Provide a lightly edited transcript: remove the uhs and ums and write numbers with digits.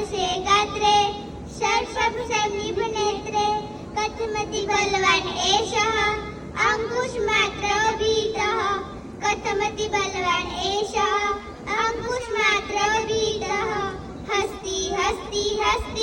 वर्षे गात्रे षट्सप्तशनिभ नेत्रे कथमति बलवान् एषः अंकुशमात्रः भीतः कथमति बलवान् एषः अंकुशमात्रः भीतः हस्ति हस्ति हस्ति